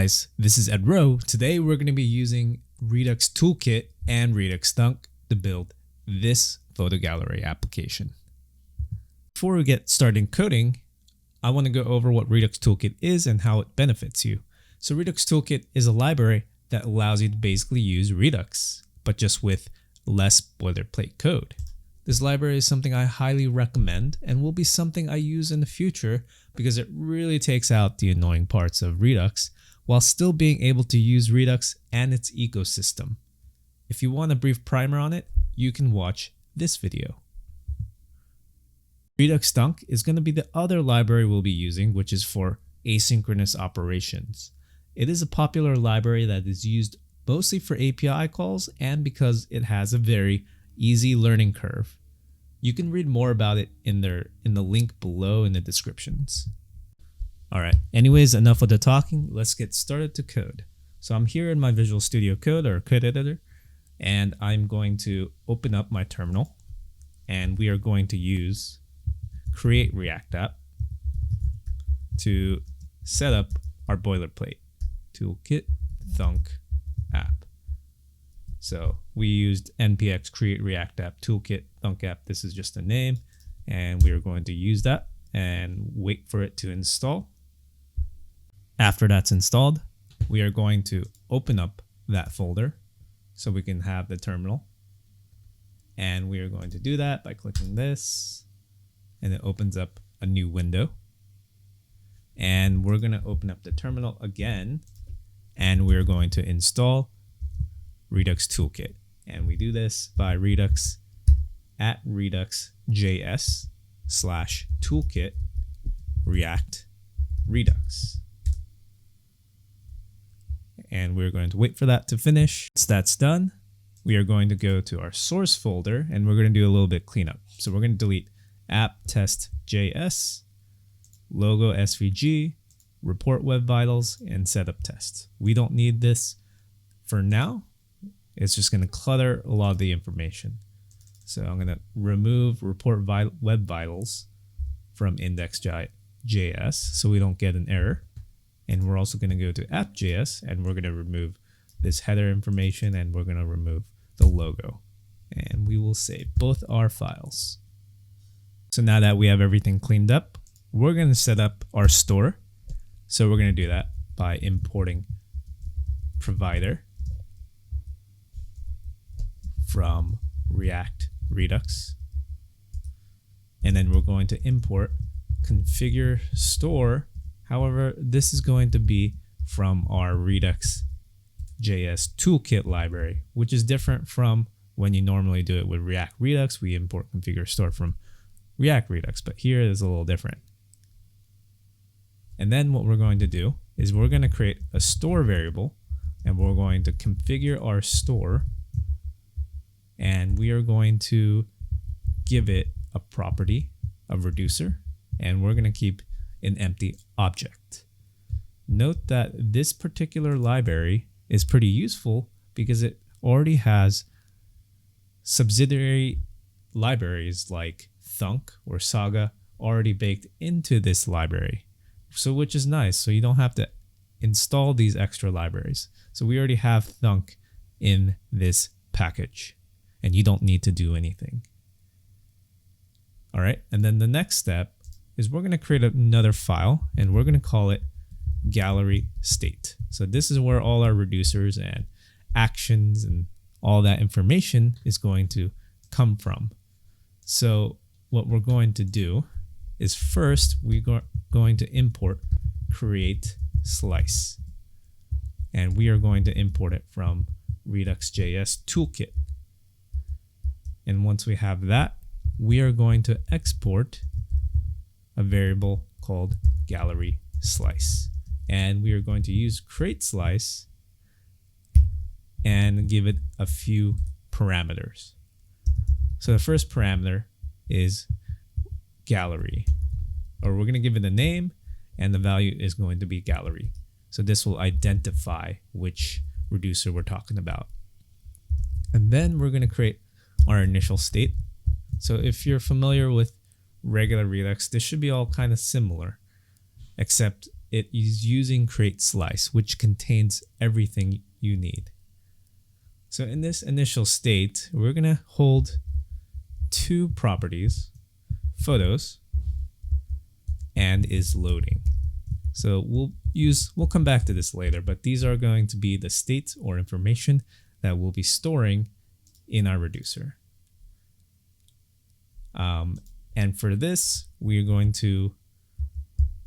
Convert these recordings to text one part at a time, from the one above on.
Guys, this is EdRoh. Today we're going to be using Redux Toolkit and Redux Thunk to build this photo gallery application. Before we get started coding, I want to go over what Redux Toolkit is and how it benefits you. So Redux Toolkit is a library that allows you to basically use Redux, but just with less boilerplate code. This library is something I highly recommend and will be something I use in the future because it really takes out the annoying parts of Redux while still being able to use Redux and its ecosystem. If you want a brief primer on it, you can watch this video. Redux Thunk is going to be the other library we'll be using, which is for asynchronous operations. It is a popular library that is used mostly for API calls and because it has a very easy learning curve. You can read more about it in the link below in the descriptions. Alright, anyways, enough of the talking, let's get started to code. So I'm here in my Visual Studio Code or code editor, and I'm going to open up my terminal, and we are going to use create React app to set up our boilerplate toolkit thunk app. So we used npx create React app toolkit thunk app. This is just a name, and we are going to use that and wait for it to install. After that's installed, we are going to open up that folder so we can have the terminal. And we are going to do that by clicking this, and it opens up a new window. And we're going to open up the terminal again, and we're going to install Redux Toolkit. And we do this by redux at redux.js/toolkit react redux. And we're going to wait for that to finish. Once that's done, we are going to go to our source folder and we're going to do a little bit cleanup. So we're going to delete app test.js, logo svg, report web vitals, and setup test. We don't need this for now. It's just going to clutter a lot of the information. So I'm going to remove report web vitals from index.js so we don't get an error. And we're also going to go to app.js and we're going to remove this header information and we're going to remove the logo. And we will save both our files. So now that we have everything cleaned up, we're going to set up our store. So we're going to do that by importing provider from React Redux. And then we're going to import configure store. However, this is going to be from our Redux.js toolkit library, which is different from when you normally do it with React Redux. We import configure store from React Redux, but here it is a little different. And then what we're going to do is we're going to create a store variable, and we're going to configure our store, and we are going to give it a property of reducer, and we're going to keep an empty object. Note that this particular library is pretty useful because it already has subsidiary libraries like Thunk or Saga already baked into this library. So which is nice, so you don't have to install these extra libraries. So we already have Thunk in this package and you don't need to do anything. All right, and then the next step is we're going to create another file and we're going to call it gallery state. So this is where all our reducers and actions and all that information is going to come from. So what we're going to do is first we're going to import create slice, and we are going to import it from Redux.js toolkit. And once we have that, we are going to export a variable called gallery slice, and we are going to use create slice and give it a few parameters. So the first parameter is gallery, or we're going to give it a name, and the value is going to be gallery. So this will identify which reducer we're talking about. And then we're going to create our initial state. So if you're familiar with regular Redux, this should be all kind of similar, except it is using create slice, which contains everything you need. So in this initial state, we're going to hold two properties, photos and is loading. So we'll come back to this later, but these are going to be the states or information that we'll be storing in our reducer. And for this, we're going to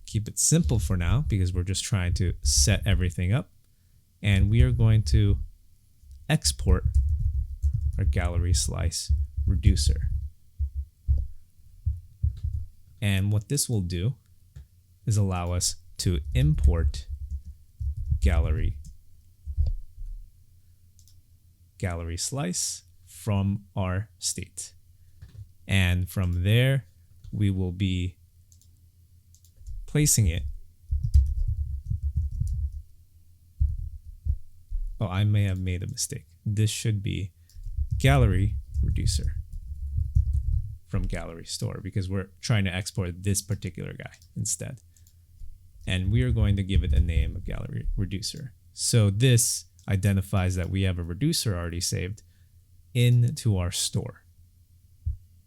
keep it simple for now because we're just trying to set everything up. And we are going to export our gallery slice reducer. And what this will do is allow us to import gallery slice from our state. And from there, we will be placing it. Oh, I may have made a mistake. This should be gallery reducer from gallery store because we're trying to export this particular guy instead. And we are going to give it a name of gallery reducer. So this identifies that we have a reducer already saved into our store.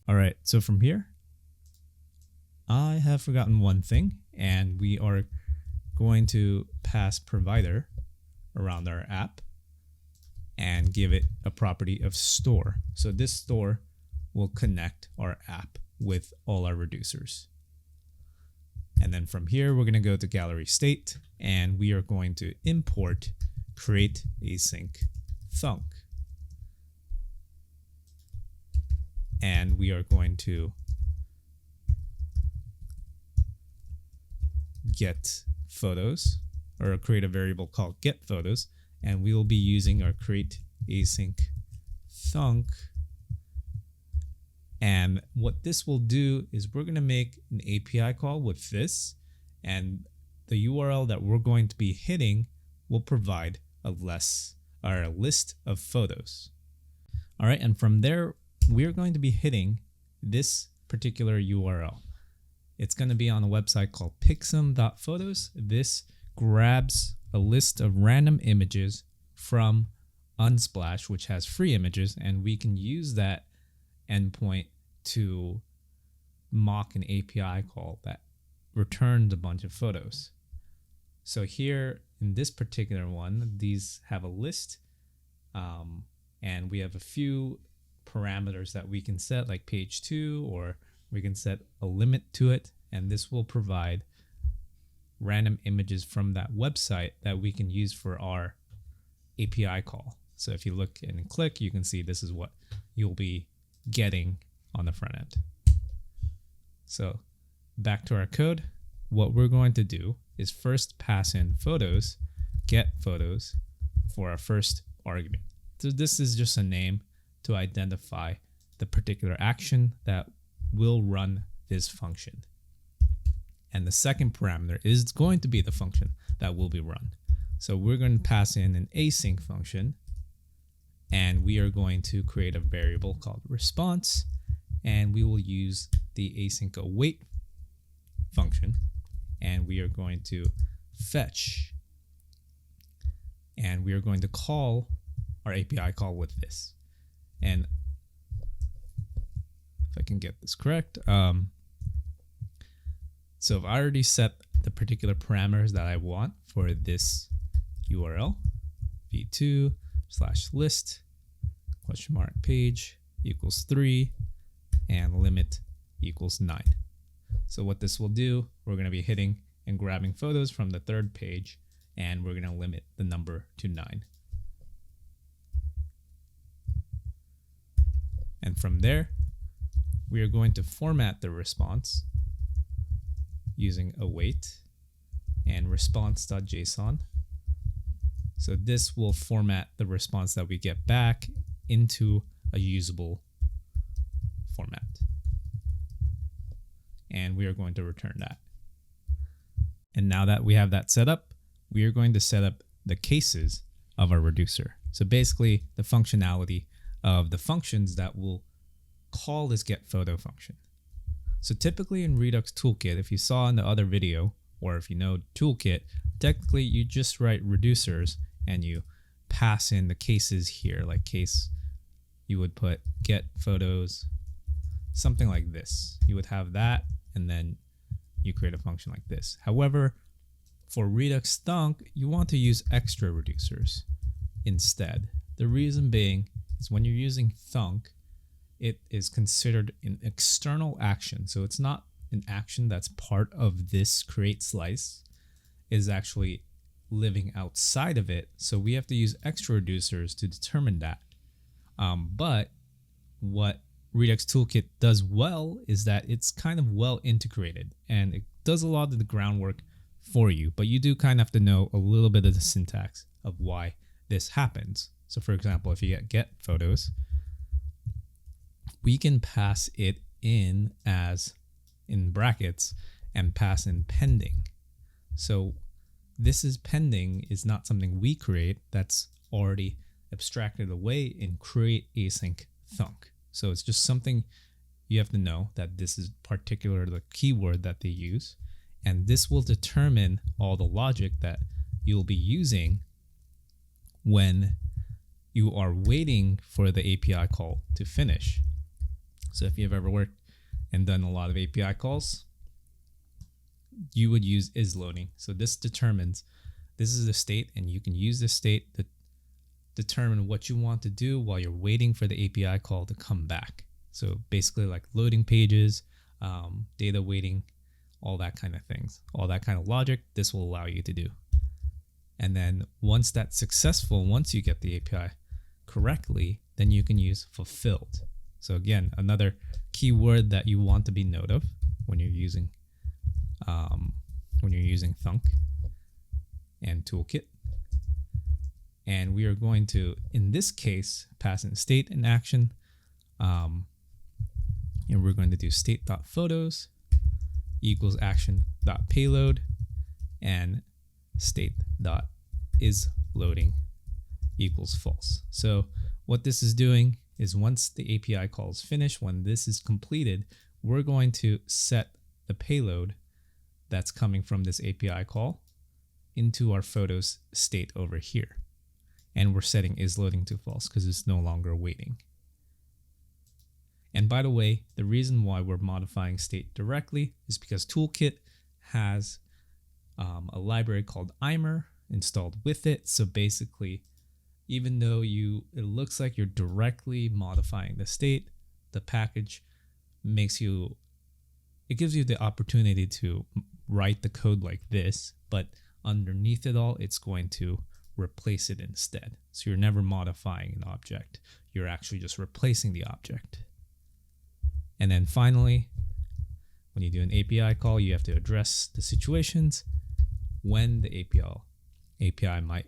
All right, so from here, I have forgotten one thing, and we are going to pass provider around our app and give it a property of store. So this store will connect our app with all our reducers. And then from here, we're going to go to gallery state, and we are going to import create async thunk. And we are going to get photos, or create a variable called get photos, and we will be using our create async thunk. And what this will do is we're going to make an API call with this, and the URL that we're going to be hitting will provide a list of photos. All right, and from there, we're going to be hitting this particular URL. It's going to be on a website called pixum.photos. This grabs a list of random images from Unsplash, which has free images, and we can use that endpoint to mock an API call that returns a bunch of photos. So here in this particular one, these have a list, and we have a few parameters that we can set, like page 2, or we can set a limit to it, and this will provide random images from that website that we can use for our API call. So if you look and click, you can see this is what you'll be getting on the front end. So back to our code, what we're going to do is first pass in photos, get photos for our first argument. So this is just a name to identify the particular action that will run this function. And the second parameter is going to be the function that will be run. So we're going to pass in an async function, and we are going to create a variable called response, and we will use the async await function, and we are going to fetch, and we are going to call our API call with this. And if I can get this correct, so if I already set the particular parameters that I want for this URL, v2/list page equals 3 and limit equals 9. So what this will do, we're going to be hitting and grabbing photos from the third page, and we're going to limit the number to 9. And from there, we are going to format the response using await and response.json. So this will format the response that we get back into a usable format. And we are going to return that. And now that we have that set up, we are going to set up the cases of our reducer. So basically the functionality of the functions that will call this getPhoto function. So typically in Redux Toolkit, if you saw in the other video, or if you know Toolkit, technically you just write reducers and you pass in the cases here, like case, you would put get photos, something like this. You would have that, and then you create a function like this. However, for Redux Thunk, you want to use extra reducers instead. The reason being is when you're using Thunk, it is considered an external action. So it's not an action that's part of this create slice. It is actually living outside of it. So we have to use extra reducers to determine that. But what Redux Toolkit does well is that it's kind of well integrated and it does a lot of the groundwork for you, but you do kind of have to know a little bit of the syntax of why this happens. So for example, if you get photos, we can pass it in as in brackets and pass in pending. So this is pending is not something we create, that's already abstracted away in create async thunk. So it's just something you have to know that this is particular the keyword that they use, and this will determine all the logic that you'll be using when you are waiting for the API call to finish. So if you've ever worked and done a lot of API calls, you would use isLoading. So this determines, this is the state, and you can use this state to determine what you want to do while you're waiting for the API call to come back. So basically like loading pages, data waiting, all that kind of things, all that kind of logic, this will allow you to do. And then once that's successful, once you get the API correctly, then you can use fulfilled. So again, another keyword that you want to be note of when you're using Thunk and Toolkit. And we are going to, in this case, pass in state and action. And we're going to do state.photos equals action.payload and state.isLoading equals false. So what this is doing is once the API call is finished, when this is completed, we're going to set the payload that's coming from this API call into our photos state over here. And we're setting isLoading to false because it's no longer waiting. And by the way, the reason why we're modifying state directly is because Toolkit has a library called Imer installed with it. So basically, even though it looks like you're directly modifying the state, the package gives you the opportunity to write the code like this, but underneath it all, it's going to replace it instead. So you're never modifying an object. You're actually just replacing the object. And then finally, when you do an API call, you have to address the situations when the API might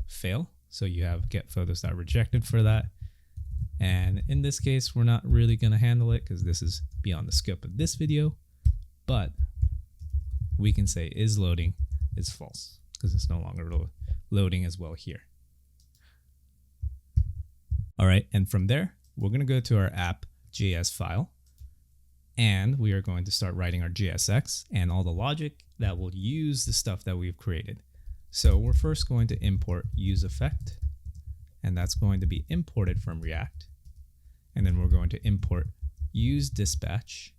fail. So you have get photos rejected for that. And in this case, we're not really going to handle it because this is beyond the scope of this video, but we can say isLoading is false because it's no longer loading as well here. All right, and from there, we're going to go to our app.js file, and we are going to start writing our JSX and all the logic that will use the stuff that we've created. So we're first going to import useEffect, and that's going to be imported from React. And then we're going to import useDispatch,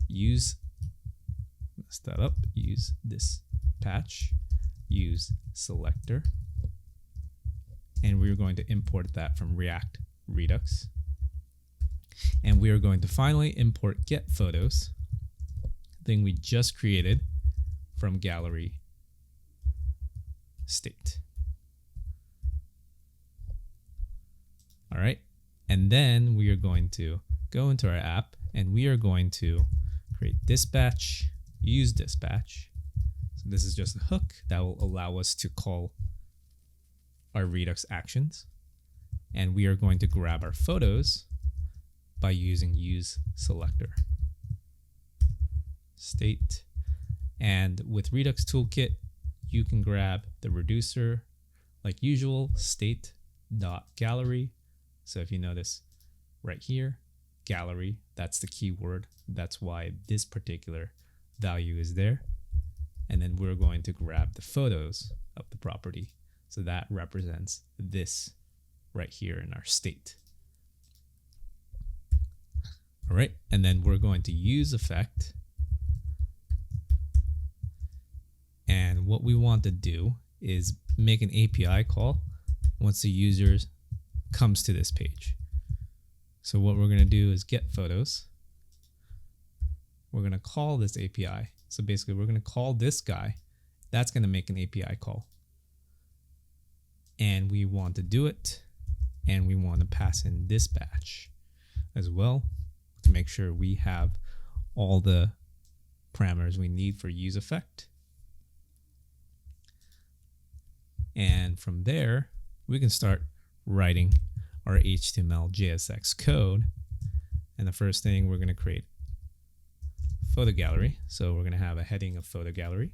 use useSelector, and we're going to import that from React Redux. And we are going to finally import get photos, thing we just created, from gallery state. All right, and then we are going to go into our app and we are going to create dispatch, use dispatch. So this is just a hook that will allow us to call our Redux actions. And we are going to grab our photos by using useSelector. State. And with Redux Toolkit, you can grab the reducer like usual, state.gallery. So if you notice right here, gallery, that's the keyword. That's why this particular value is there. And then we're going to grab the photos of the property. So that represents this right here in our state. All right, and then we're going to use effect. And what we want to do is make an API call once the user comes to this page. So what we're going to do is get photos. We're going to call this API. So basically we're going to call this guy. That's going to make an API call. And we want to do it. And we want to pass in this batch as well to make sure we have all the parameters we need for use effect. And from there, we can start writing our HTML JSX code. And the first thing, we're going to create photo gallery. So we're going to have a heading of photo gallery.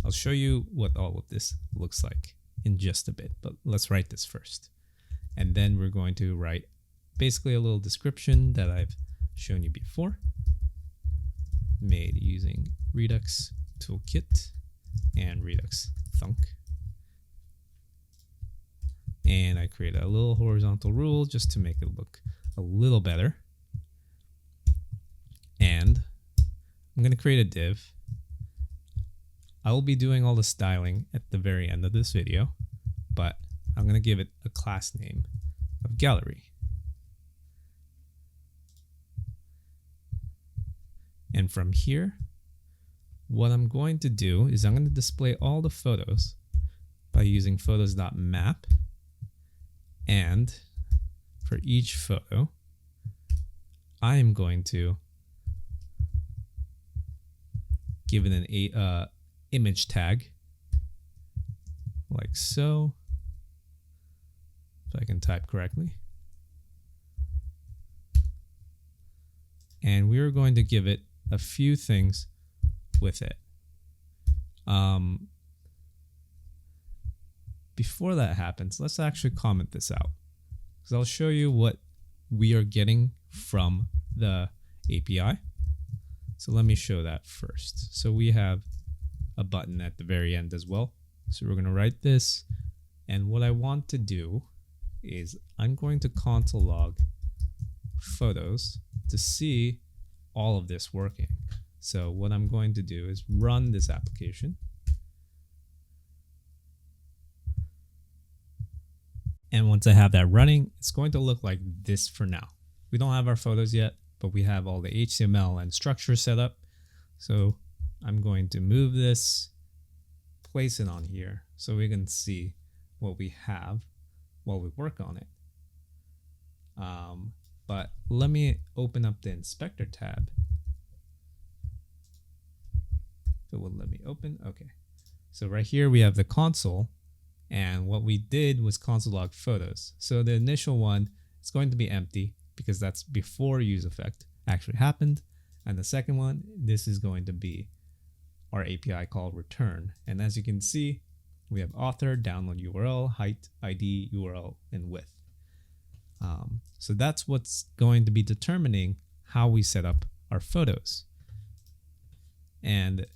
I'll show you what all of this looks like in just a bit, but let's write this first. And then we're going to write basically a little description that I've shown you before, made using Redux Toolkit and Redux Thunk. And I create a little horizontal rule just to make it look a little better. And I'm going to create a div. I will be doing all the styling at the very end of this video, but I'm going to give it a class name of gallery. And from here, what I'm going to do is I'm going to display all the photos by using photos.map. And for each photo, I am going to give it an image tag like so, if I can type correctly. And we're going to give it a few things with it. Before that happens, let's actually comment this out, because I'll show you what we are getting from the API. So let me show that first. So we have a button at the very end as well. So we're going to write this. And what I want to do is I'm going to console log photos to see all of this working. So what I'm going to do is run this application. And once I have that running, it's going to look like this for now. We don't have our photos yet, but we have all the HTML and structure set up. So I'm going to move this, place it on here so we can see what we have while we work on it. But let me open up the inspector tab. If it will let me open, okay. So right here we have the console, and what we did was console log photos. So the initial one is going to be empty because that's before use effect actually happened. And the second one, this is going to be our API call return. And as you can see, we have author, download URL, height, ID, URL, and width. So that's what's going to be determining how we set up our photos. And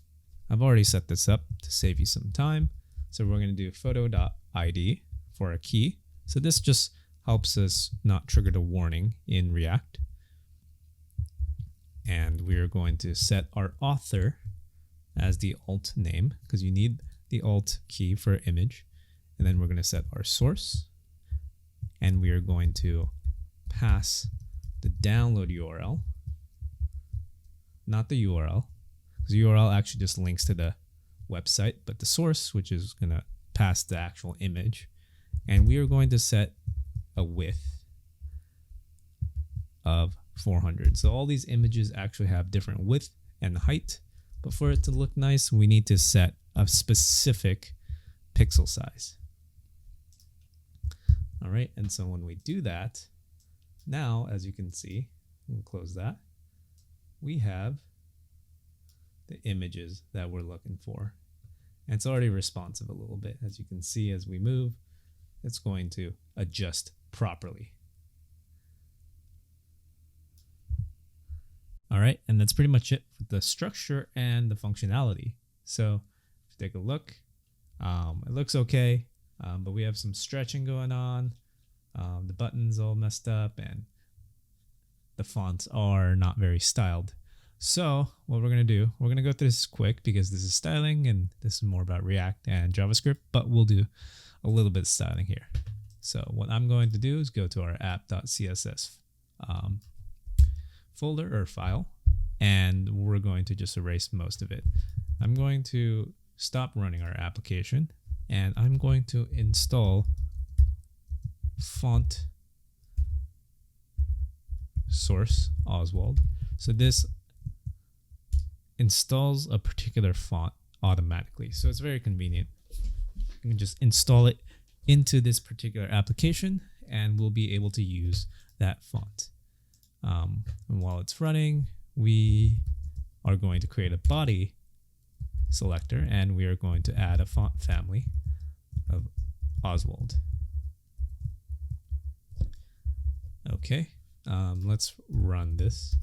I've already set this up to save you some time. So we're going to do photo.id for a key. So this just helps us not trigger the warning in React. And we are going to set our author as the alt name, because you need the alt key for image. And then we're going to set our source. And we are going to pass the download URL, not the URL, because the URL actually just links to the website, but the source, which is going to pass the actual image. And we are going to set a width of 400. So all these images actually have different width and height, but for it to look nice, we need to set a specific pixel size. All right, and so when we do that, now, as you can see, we'll close that, we have the images that we're looking for. And it's already responsive a little bit. As you can see, as we move, it's going to adjust properly. All right, and that's pretty much it for the structure and the functionality. So if you take a look, it looks okay, but we have some stretching going on. The buttons all messed up and the fonts are not very styled. So what we're going to do, we're going to go through this quick because this is styling and this is more about React and JavaScript, but we'll do a little bit of styling here. So what I'm going to do is go to our app.css folder or file, and we're going to just erase most of it. I'm going to stop running our application and I'm going to install font source Oswald. So this installs a particular font automatically. So it's very convenient. You can just install it into this particular application and we'll be able to use that font. And while it's running, we are going to create a body selector and we are going to add a font family of Oswald. Okay, let's run this.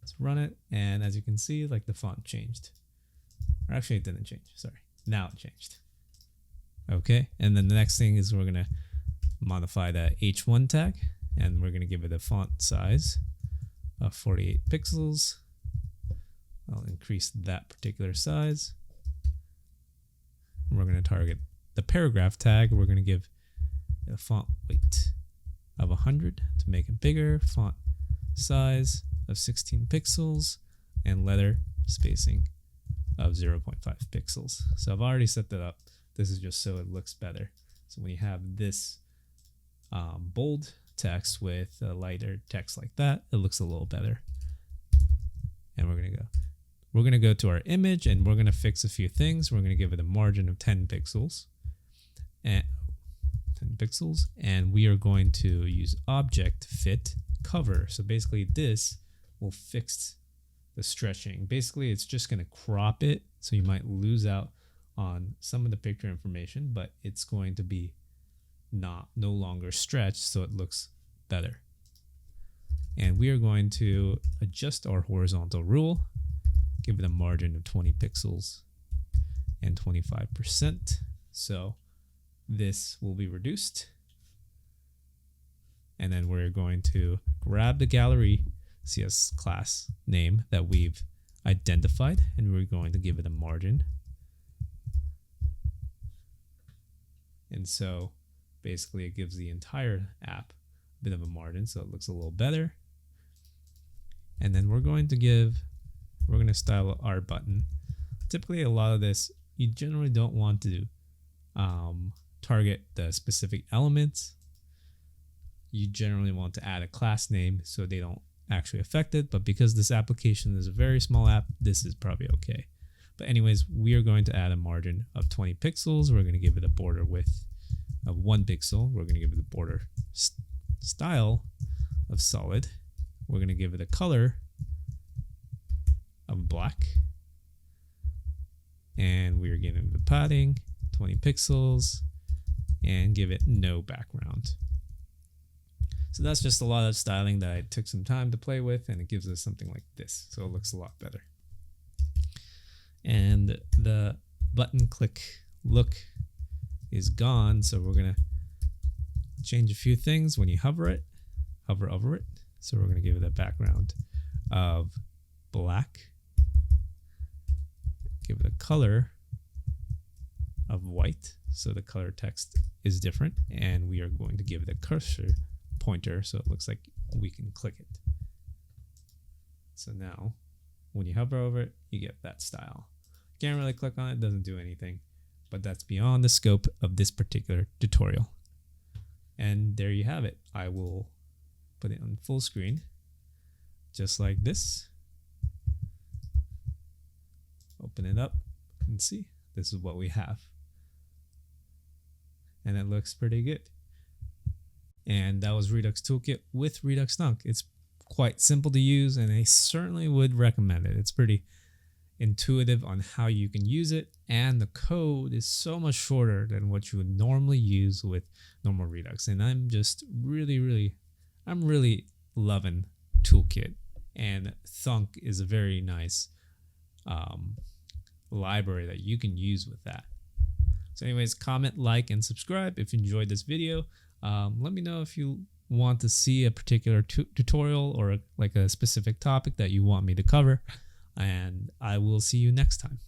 Let's run it, and as you can see, like the font changed. Or actually it didn't change, sorry. Now it changed. Okay, and then the next thing is we're gonna modify that H1 tag and we're gonna give it a font size of 48 pixels. I'll increase that particular size. We're gonna target the paragraph tag. We're gonna give a font weight of 100 to make it bigger, font size of 16 pixels, and letter spacing of 0.5 pixels. So I've already set that up. This is just so it looks better. So when you have this bold text with a lighter text like that, it looks a little better. And we're gonna go to our image and we're gonna fix a few things. We're gonna give it a margin of 10 pixels and we are going to use object fit cover. So basically this will fix the stretching. Basically it's just gonna crop it, so you might lose out on some of the picture information, but it's going to be no longer stretched, so it looks better. And we are going to adjust our horizontal rule, give it a margin of 20 pixels and 25%. So this will be reduced. And then we're going to grab the gallery CS class name that we've identified, and we're going to give it a margin. And so basically it gives the entire app a bit of a margin, so it looks a little better. And then we're going to style our button. Typically a lot of this, you generally don't want to target the specific elements. You generally want to add a class name so they don't actually affect it, but because this application is a very small app, this is probably okay. But anyways, we are going to add a margin of 20 pixels. We're going to give it a border width of 1 pixel. We're going to give it a border style of solid. We're going to give it a color of black. And we are giving the padding 20 pixels and give it no background. So that's just a lot of styling that I took some time to play with, and it gives us something like this. So it looks a lot better. And the button click look is gone, so we're gonna change a few things. When you hover over it. So we're gonna give it a background of black, give it a color of white, so the color text is different, and we are going to give it a cursor pointer so it looks like we can click it. So now when you hover over it, you get that style. Can't really click on it, doesn't do anything, but that's beyond the scope of this particular tutorial. And there you have it. I will put it on full screen just like this. Open it up and see, this is what we have. And it looks pretty good. And that was Redux Toolkit with Redux Thunk. It's quite simple to use, and I certainly would recommend it. It's pretty intuitive on how you can use it, and the code is so much shorter than what you would normally use with normal Redux. And I'm just really loving Toolkit, and Thunk is a very nice library that you can use with that. So anyways, comment, like, and subscribe if you enjoyed this video. Let me know if you want to see a particular tutorial or like a specific topic that you want me to cover, and I will see you next time.